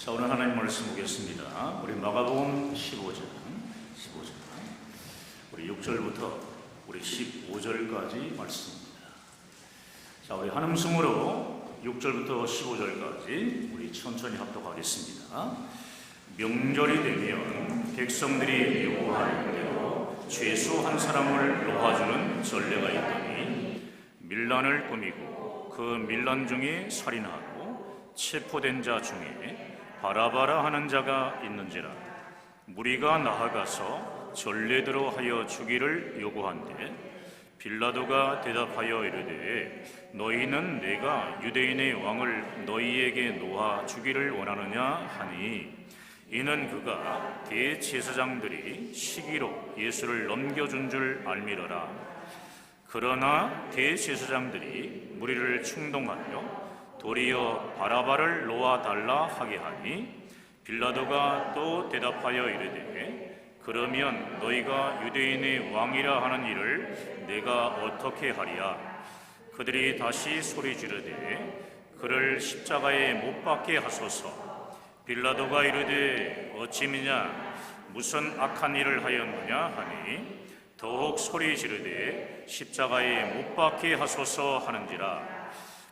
자, 오늘 하나님 말씀 보겠습니다. 우리 마가복음 15장 우리 6절부터 우리 15절까지 말씀입니다. 자, 우리 한음성으로 6절부터 15절까지 우리 천천히 합독하겠습니다. 명절이 되면 백성들이 요구하는 대로 죄수 한 사람을 놓아주는 전례가 있더니 밀란을 꾸미고 그 밀란 중에 살인하고 체포된 자 중에 바라바라 하는 자가 있는지라. 무리가 나아가서 전례대로 하여 주기를 요구한대 빌라도가 대답하여 이르되 너희는 내가 유대인의 왕을 너희에게 놓아 주기를 원하느냐 하니, 이는 그가 대제사장들이 시기로 예수를 넘겨준 줄 알미러라. 그러나 대제사장들이 무리를 충동하여 도리어 바라바를 놓아달라 하게 하니, 빌라도가 또 대답하여 이르되 그러면 너희가 유대인의 왕이라 하는 일을 내가 어떻게 하리야. 그들이 다시 소리 지르되 그를 십자가에 못 박게 하소서. 빌라도가 이르되 어찌미냐 무슨 악한 일을 하였느냐 하니, 더욱 소리 지르되 십자가에 못 박게 하소서 하는지라.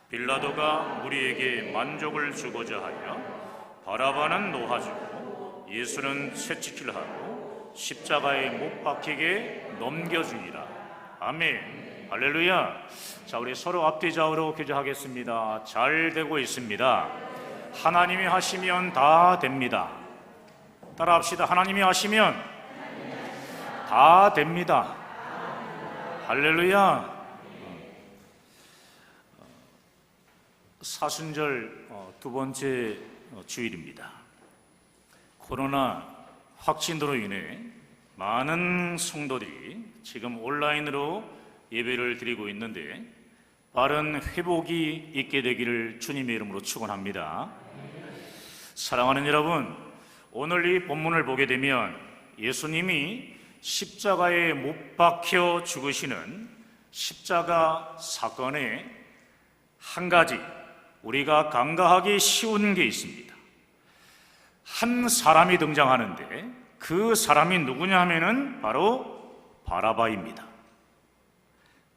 빌라도가 무리에게 만족을 주고자 하여 바라바는 놓아주고 예수는 채찍질 하고 십자가에 못 박히게 넘겨주니라. 아멘. 할렐루야. 자, 우리 서로 앞뒤 좌우로 교제하겠습니다. 잘 되고 있습니다. 하나님이 하시면 다 됩니다. 따라합시다. 하나님이 하시면 다 됩니다. 할렐루야. 사순절 두 번째 주일입니다. 코로나 확진으로 인해 많은 성도들이 지금 온라인으로 예배를 드리고 있는데 빠른 회복이 있게 되기를 주님의 이름으로 축원합니다. 사랑하는 여러분, 오늘 이 본문을 보게 되면 예수님이 십자가에 못 박혀 죽으시는 십자가 사건에 한 가지 우리가 간과하기 쉬운 게 있습니다. 한 사람이 등장하는데 그 사람이 누구냐 하면은 바로 바라바입니다.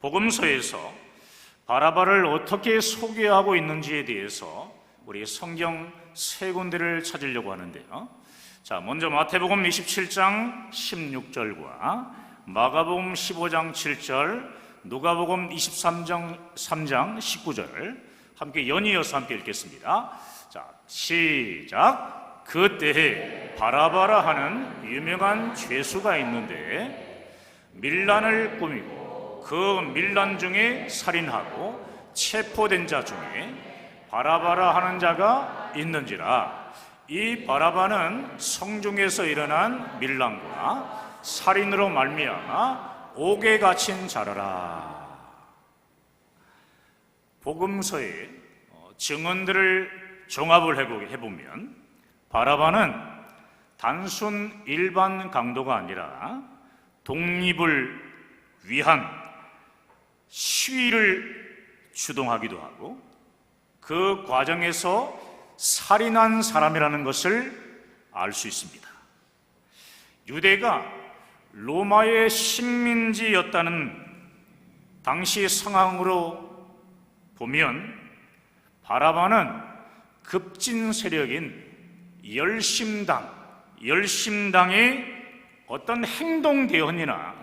복음서에서 바라바를 어떻게 소개하고 있는지에 대해서 우리 성경 세 군데를 찾으려고 하는데요. 자, 먼저 마태복음 27장 16절과 마가복음 15장 7절, 누가복음 23장 19절 함께 연이어서 함께 읽겠습니다. 자, 시작. 그때에 바라바라 하는 유명한 죄수가 있는데 밀란을 꾸미고 그 밀란 중에 살인하고 체포된 자 중에 바라바라 하는 자가 있는지라. 이 바라바는 성중에서 일어난 밀란과 살인으로 말미암아 옥에 갇힌 자라라. 복음서의 증언들을 종합을 해보면 바라바는 단순 일반 강도가 아니라 독립을 위한 시위를 주동하기도 하고 그 과정에서 살인한 사람이라는 것을 알 수 있습니다. 유대가 로마의 식민지였다는 당시 상황으로 보면 바라바는 급진 세력인 열심당의 어떤 행동대원이나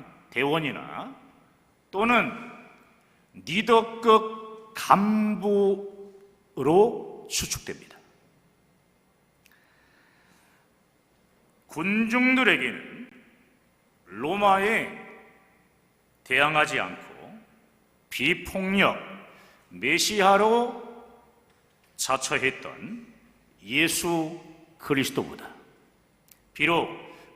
또는 리더급 간부로 추측됩니다. 군중들에게는 로마에 대항하지 않고 비폭력 메시아로 자처했던 예수 그리스도보다 비록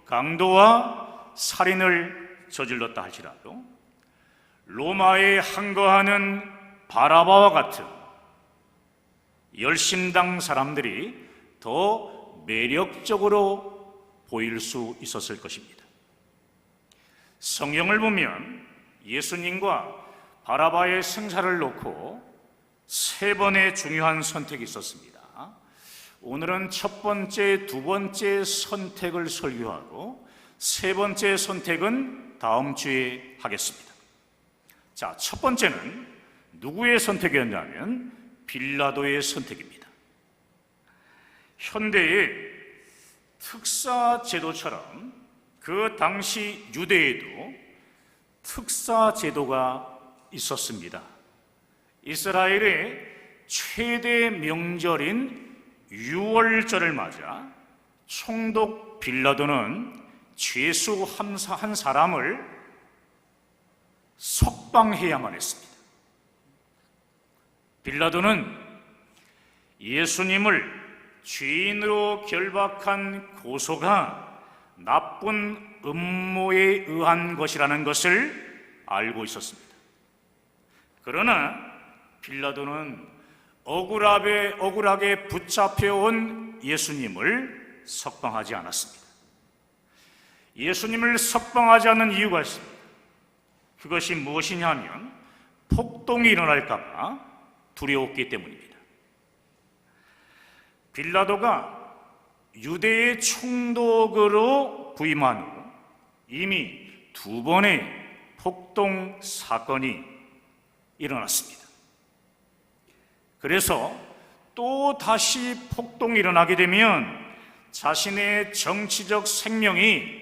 강도와 살인을 저질렀다 할지라도 로마에 항거하는 바라바와 같은 열심당 사람들이 더 매력적으로 보일 수 있었을 것입니다. 성경을 보면 예수님과 바라바의 승사를 놓고 세 번의 중요한 선택이 있었습니다. 오늘은 첫 번째, 두 번째 선택을 설교하고 세 번째 선택은 다음 주에 하겠습니다. 자, 첫 번째는 누구의 선택이었냐면 빌라도의 선택입니다. 현대의 특사 제도처럼 그 당시 유대에도 특사 제도가 있었습니다. 이스라엘의 최대 명절인 유월절을 맞아 총독 빌라도는 죄수 한 사람을 석방해야만 했습니다. 빌라도는 예수님을 죄인으로 결박한 고소가 나쁜 음모에 의한 것이라는 것을 알고 있었습니다. 그러나 빌라도는 억울하게 붙잡혀온 예수님을 석방하지 않았습니다. 예수님을 석방하지 않는 이유가 있습니다. 그것이 무엇이냐면 폭동이 일어날까 봐 두려웠기 때문입니다. 빌라도가 유대의 총독으로 부임한 후 이미 두 번의 폭동 사건이 일어났습니다. 그래서 또 다시 폭동이 일어나게 되면 자신의 정치적 생명이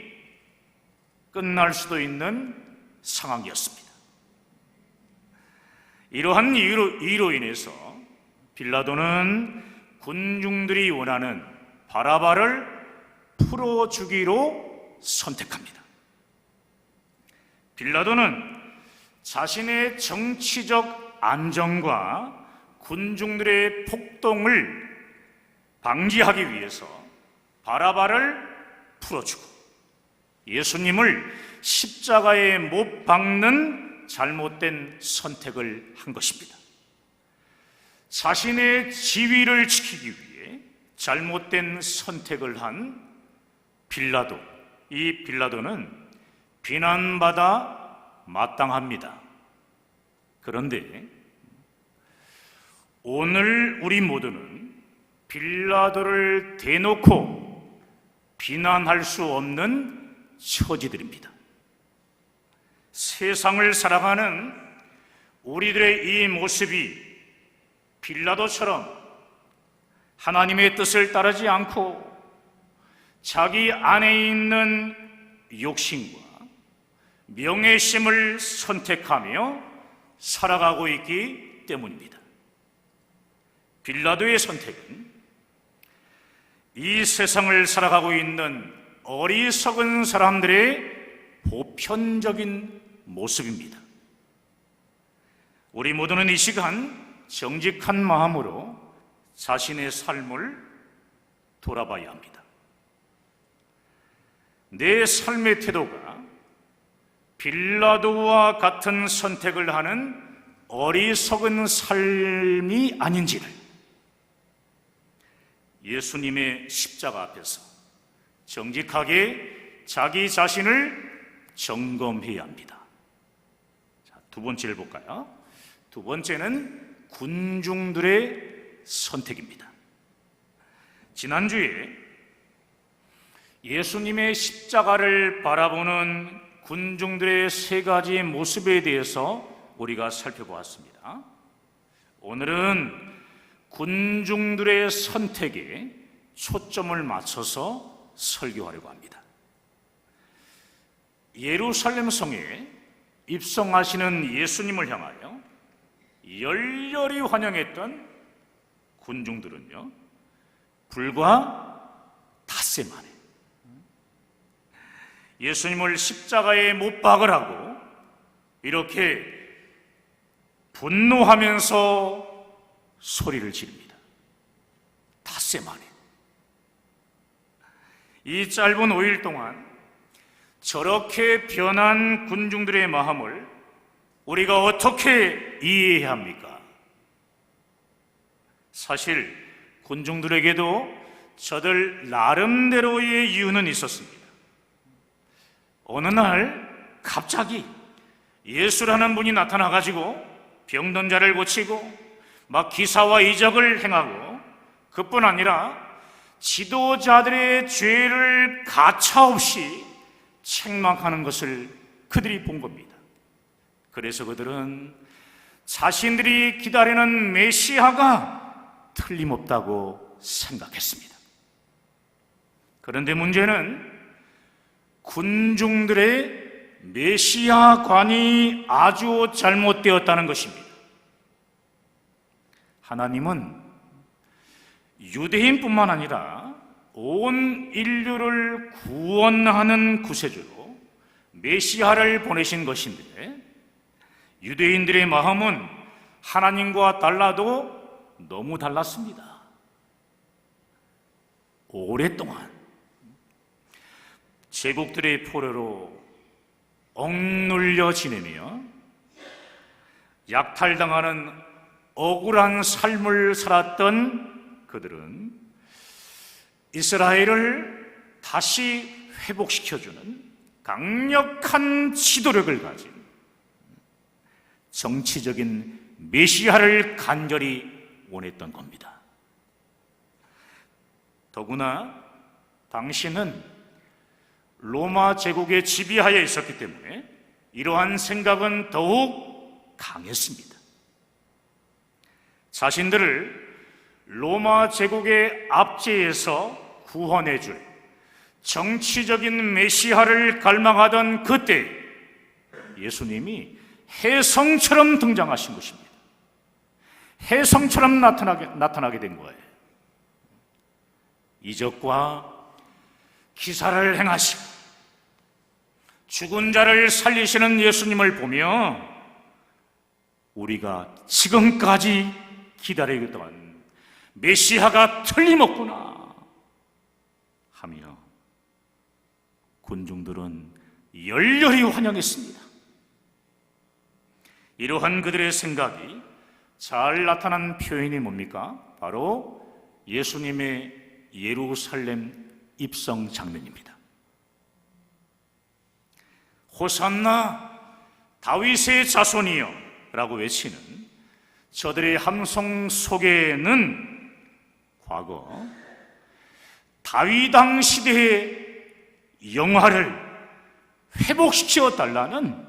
끝날 수도 있는 상황이었습니다. 이러한 이유로 인해서 빌라도는 군중들이 원하는 바라바를 풀어주기로 선택합니다. 빌라도는 자신의 정치적 안정과 군중들의 폭동을 방지하기 위해서 바라바를 풀어주고 예수님을 십자가에 못 박는 잘못된 선택을 한 것입니다. 자신의 지위를 지키기 위해 잘못된 선택을 한 빌라도, 이 빌라도는 비난받아 마땅합니다. 그런데 오늘 우리 모두는 빌라도를 대놓고 비난할 수 없는 처지들입니다. 세상을 살아가는 우리들의 이 모습이 빌라도처럼 하나님의 뜻을 따르지 않고 자기 안에 있는 욕심과 명예심을 선택하며 살아가고 있기 때문입니다. 빌라도의 선택은 이 세상을 살아가고 있는 어리석은 사람들의 보편적인 모습입니다. 우리 모두는 이 시간 정직한 마음으로 자신의 삶을 돌아봐야 합니다. 내 삶의 태도가 빌라도와 같은 선택을 하는 어리석은 삶이 아닌지를 예수님의 십자가 앞에서 정직하게 자기 자신을 점검해야 합니다. 자, 두 번째를 볼까요? 두 번째는 군중들의 선택입니다. 지난주에 예수님의 십자가를 바라보는 군중들의 세 가지 모습에 대해서 우리가 살펴보았습니다. 오늘은 군중들의 선택에 초점을 맞춰서 설교하려고 합니다. 예루살렘 성에 입성하시는 예수님을 향하여 열렬히 환영했던 군중들은요, 불과 닷새 만에 예수님을 십자가에 못 박으라고 이렇게 분노하면서 소리를 지릅니다. 닷새 만에. 이 짧은 5일 동안 저렇게 변한 군중들의 마음을 우리가 어떻게 이해해야 합니까? 사실 군중들에게도 저들 나름대로의 이유는 있었습니다. 어느 날 갑자기 예수라는 분이 나타나가지고 병든 자를 고치고 막 기사와 이적을 행하고 그뿐 아니라 지도자들의 죄를 가차없이 책망하는 것을 그들이 본 겁니다. 그래서 그들은 자신들이 기다리는 메시아가 틀림없다고 생각했습니다. 그런데 문제는 군중들의 메시아관이 아주 잘못되었다는 것입니다. 하나님은 유대인뿐만 아니라 온 인류를 구원하는 구세주로 메시아를 보내신 것인데, 유대인들의 마음은 하나님과 달라도 너무 달랐습니다. 오랫동안 제국들의 포로로 억눌려 지내며 약탈당하는 억울한 삶을 살았던 그들은 이스라엘을 다시 회복시켜주는 강력한 지도력을 가진 정치적인 메시아를 간절히 원했던 겁니다. 더구나 당시는 로마 제국의 지배하에 있었기 때문에 이러한 생각은 더욱 강했습니다. 자신들을 로마 제국의 압제에서 구원해줄 정치적인 메시아를 갈망하던 그때 예수님이 혜성처럼 등장하신 것입니다. 혜성처럼 나타나게 된 거예요. 이적과 기사를 행하시고 죽은 자를 살리시는 예수님을 보며 우리가 지금까지 기다리던 메시아가 틀림없구나 하며 군중들은 열렬히 환영했습니다. 이러한 그들의 생각이 잘 나타난 표현이 뭡니까? 바로 예수님의 예루살렘 입성 장면입니다. 호산나 다윗의 자손이여 라고 외치는 저들의 함성 속에는 과거 다윗왕 시대의 영화를 회복시켜 달라는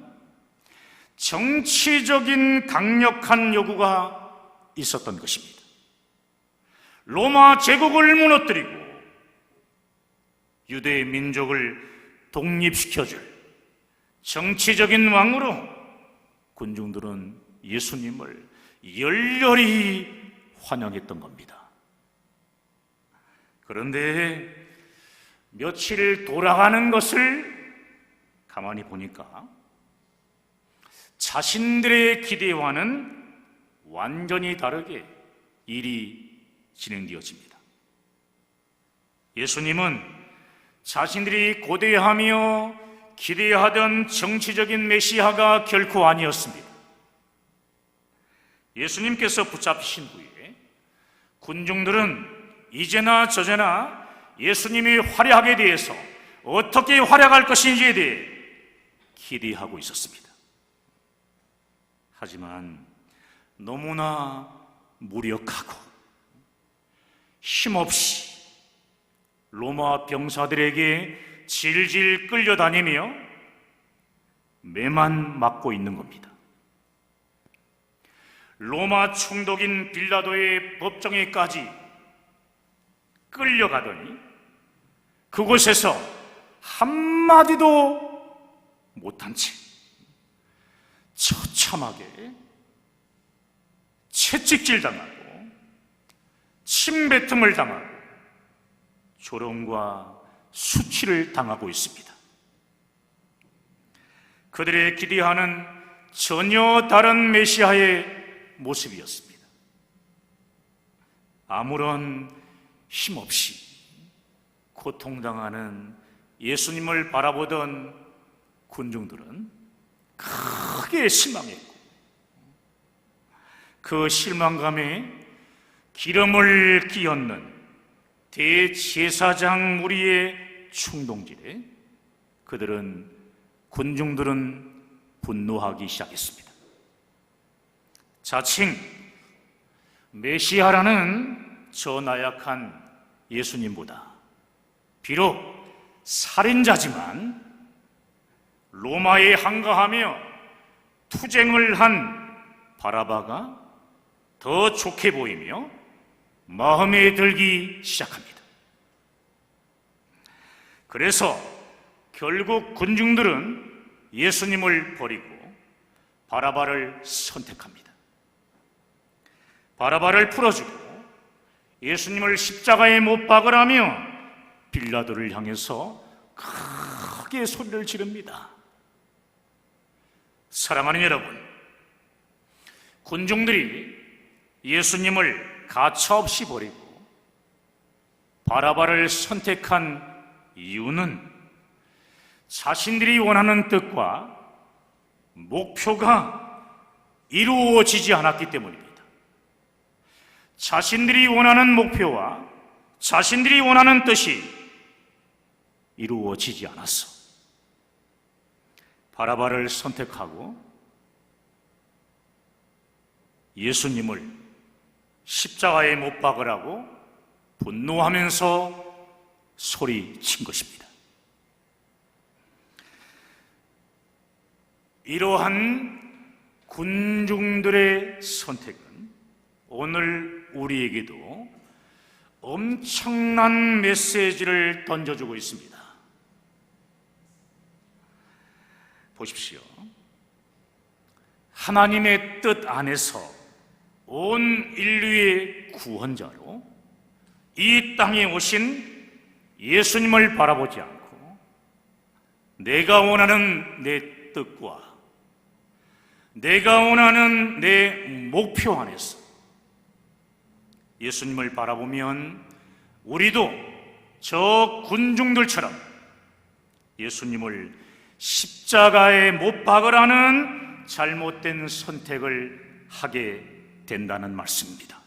정치적인 강력한 요구가 있었던 것입니다. 로마 제국을 무너뜨리고 유대 민족을 독립시켜줄 정치적인 왕으로 군중들은 예수님을 열렬히 환영했던 겁니다. 그런데 며칠 돌아가는 것을 가만히 보니까 자신들의 기대와는 완전히 다르게 일이 진행되어집니다. 예수님은 자신들이 고대하며 기대하던 정치적인 메시아가 결코 아니었습니다. 예수님께서 붙잡히신 후에 군중들은 이제나 저제나 예수님의 활약에 대해서 어떻게 활약할 것인지에 대해 기대하고 있었습니다. 하지만 너무나 무력하고 힘없이 로마 병사들에게 질질 끌려다니며 매만 맞고 있는 겁니다. 로마 총독인 빌라도의 법정에까지 끌려가더니 그곳에서 한마디도 못한 채 처참하게 채찍질 당하고 침뱉음을 당하고 조롱과 수치를 당하고 있습니다. 그들의 기대하는 전혀 다른 메시아의 모습이었습니다. 아무런 힘없이 고통당하는 예수님을 바라보던 군중들은 크게 실망했고 그 실망감에 기름을 끼얹는 대제사장 무리의 충동질에 군중들은 분노하기 시작했습니다. 자칭 메시아라는 저 나약한 예수님보다 비록 살인자지만 로마에 항거하며 투쟁을 한 바라바가 더 좋게 보이며 마음에 들기 시작합니다. 그래서 결국 군중들은 예수님을 버리고 바라바를 선택합니다. 바라바를 풀어주고 예수님을 십자가에 못 박으라며 빌라도를 향해서 크게 소리를 지릅니다. 사랑하는 여러분, 군중들이 예수님을 가차없이 버리고 바라바를 선택한 이유는 자신들이 원하는 뜻과 목표가 이루어지지 않았기 때문입니다. 자신들이 원하는 목표와 자신들이 원하는 뜻이 이루어지지 않았어. 바라바를 선택하고 예수님을 십자가에 못 박으라고 분노하면서 소리친 것입니다. 이러한 군중들의 선택은 오늘 우리에게도 엄청난 메시지를 던져주고 있습니다. 보십시오. 하나님의 뜻 안에서 온 인류의 구원자로 이 땅에 오신 예수님을 바라보지 않고 내가 원하는 내 뜻과 내가 원하는 내 목표 안에서 예수님을 바라보면 우리도 저 군중들처럼 예수님을 십자가에 못 박으라는 잘못된 선택을 하게 된다는 말씀입니다.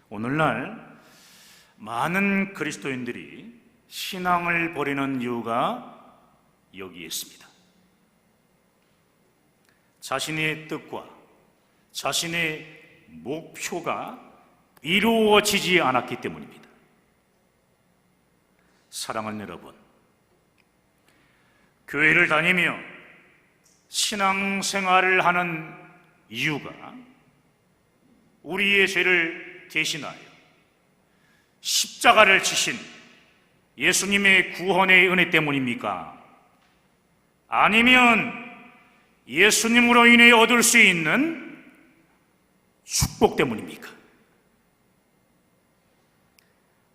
오늘날 많은 그리스도인들이 신앙을 버리는 이유가 여기에 있습니다. 자신의 뜻과 자신의 목표가 이루어지지 않았기 때문입니다. 사랑하는 여러분, 교회를 다니며 신앙생활을 하는 이유가 우리의 죄를 대신하여 십자가를 지신 예수님의 구원의 은혜 때문입니까? 아니면 예수님으로 인해 얻을 수 있는 축복 때문입니까?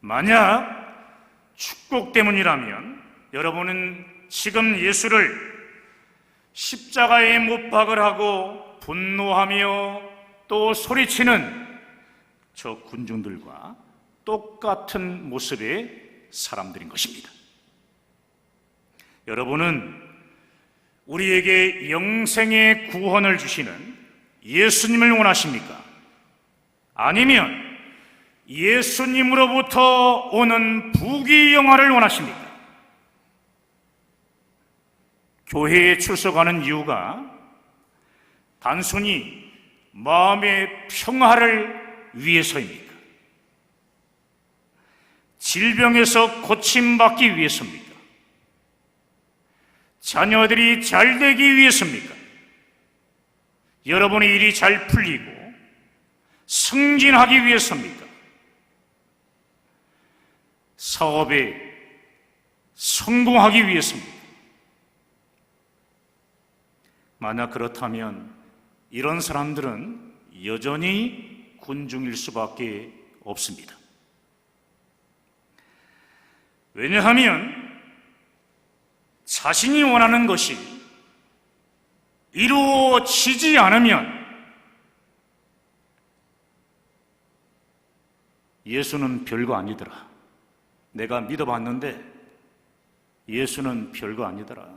만약 축복 때문이라면 여러분은 지금 예수를 십자가에 못 박으라고 분노하며 또 소리치는 저 군중들과 똑같은 모습의 사람들인 것입니다. 여러분은 우리에게 영생의 구원을 주시는 예수님을 원하십니까? 아니면 예수님으로부터 오는 부귀영화를 원하십니까? 교회에 출석하는 이유가 단순히 마음의 평화를 위해서입니까? 질병에서 고침받기 위해서입니까? 자녀들이 잘 되기 위해서입니까? 여러분의 일이 잘 풀리고 승진하기 위해서입니까? 사업에 성공하기 위해서입니까? 만약 그렇다면 이런 사람들은 여전히 군중일 수밖에 없습니다. 왜냐하면 자신이 원하는 것이 이루어지지 않으면 예수는 별거 아니더라. 내가 믿어봤는데 예수는 별거 아니더라.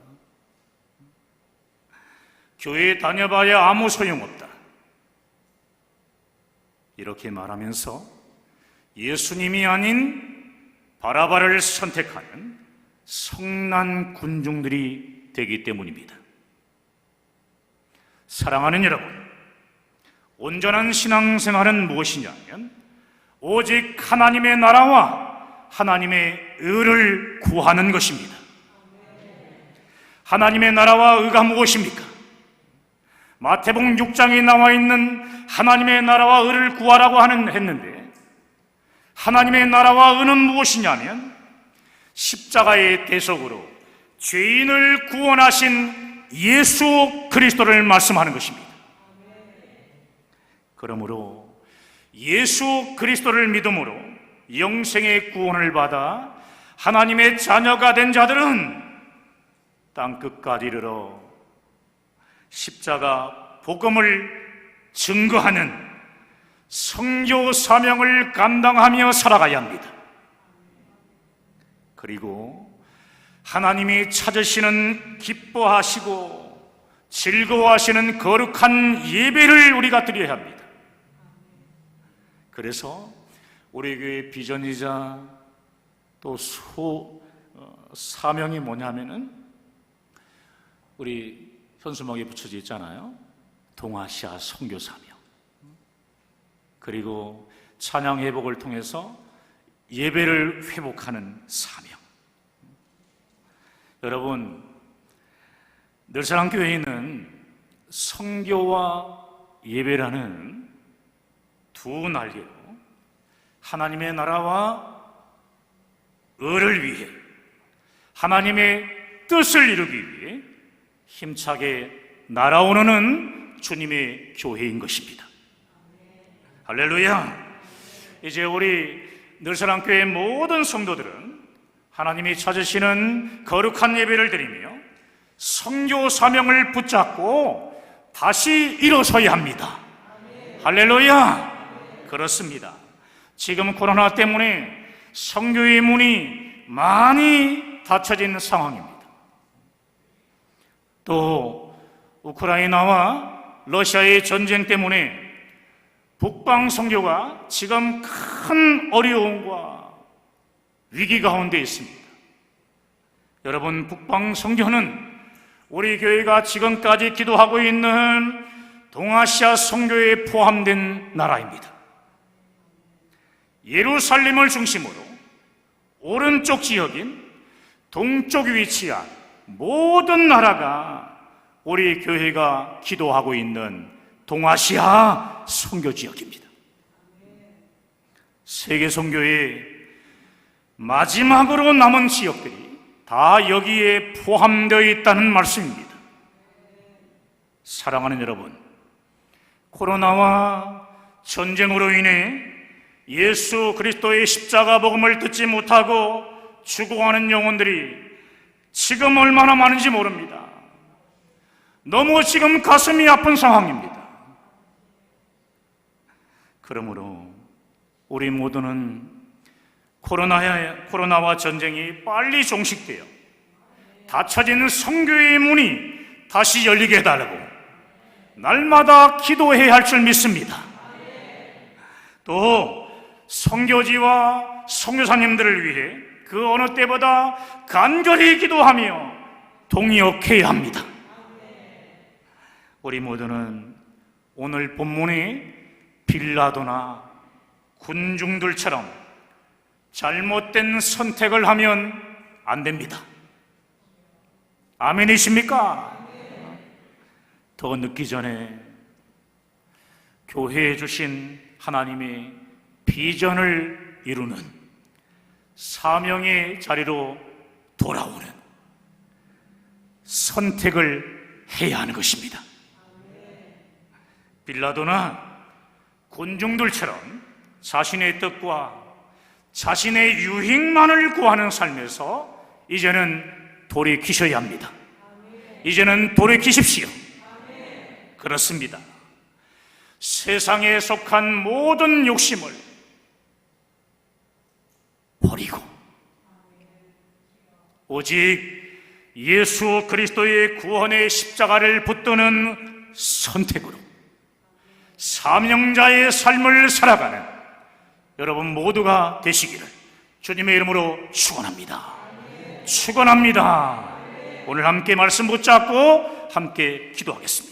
교회에 다녀봐야 아무 소용없다. 이렇게 말하면서 예수님이 아닌 바라바를 선택하는 성난 군중들이 되기 때문입니다. 사랑하는 여러분, 온전한 신앙생활은 무엇이냐면 오직 하나님의 나라와 하나님의 의를 구하는 것입니다. 하나님의 나라와 의가 무엇입니까? 마태복음 6장에 나와 있는 하나님의 나라와 의를 구하라고 했는데, 하나님의 나라와 의는 무엇이냐면 십자가의 대속으로 죄인을 구원하신 예수 그리스도를 말씀하는 것입니다. 그러므로 예수 그리스도를 믿음으로 영생의 구원을 받아 하나님의 자녀가 된 자들은 땅끝까지 이르러 십자가 복음을 증거하는 선교 사명을 감당하며 살아가야 합니다. 그리고 하나님이 찾으시는 기뻐하시고 즐거워하시는 거룩한 예배를 우리가 드려야 합니다. 그래서 우리 교회 비전이자 또 사명이 뭐냐면은 우리 현수막에 붙여져 있잖아요. 동아시아 선교 사명. 그리고 찬양 회복을 통해서 예배를 회복하는 사명. 여러분, 늘사랑교회는 선교와 예배라는 두 날개로 하나님의 나라와 의를 위해, 하나님의 뜻을 이루기 위해 힘차게 날아오르는 주님의 교회인 것입니다. 할렐루야. 이제 우리 늘사랑교회 모든 성도들은 하나님이 찾으시는 거룩한 예배를 드리며 선교 사명을 붙잡고 다시 일어서야 합니다. 할렐루야. 그렇습니다. 지금 코로나 때문에 선교의 문이 많이 닫혀진 상황입니다. 또 우크라이나와 러시아의 전쟁 때문에 북방 선교가 지금 큰 어려움과 위기 가운데 있습니다. 여러분, 북방 선교는 우리 교회가 지금까지 기도하고 있는 동아시아 선교에 포함된 나라입니다. 예루살렘을 중심으로 오른쪽 지역인 동쪽에 위치한 모든 나라가 우리 교회가 기도하고 있는 동아시아 선교 지역입니다. 세계 선교의 마지막으로 남은 지역들이 다 여기에 포함되어 있다는 말씀입니다. 사랑하는 여러분, 코로나와 전쟁으로 인해 예수 그리스도의 십자가 복음을 듣지 못하고 죽어가는 영혼들이 지금 얼마나 많은지 모릅니다. 너무 지금 가슴이 아픈 상황입니다. 그러므로 우리 모두는 코로나와 전쟁이 빨리 종식되어 닫혀진 선교의 문이 다시 열리게 해달라고 날마다 기도해야 할 줄 믿습니다. 또 선교지와 선교사님들을 위해 그 어느 때보다 간절히 기도하며 동역해야 합니다. 우리 모두는 오늘 본문의 빌라도나 군중들처럼 잘못된 선택을 하면 안 됩니다. 아멘이십니까? 더 늦기 전에 교회에 주신 하나님의 비전을 이루는 사명의 자리로 돌아오는 선택을 해야 하는 것입니다. 빌라도나 군중들처럼 자신의 뜻과 자신의 유익만을 구하는 삶에서 이제는 돌이키셔야 합니다. 이제는 돌이키십시오. 그렇습니다. 세상에 속한 모든 욕심을 버리고 오직 예수 그리스도의 구원의 십자가를 붙드는 선택으로 사명자의 삶을 살아가는 여러분 모두가 되시기를 주님의 이름으로 축원합니다. 축원합니다. 오늘 함께 말씀 붙잡고 함께 기도하겠습니다.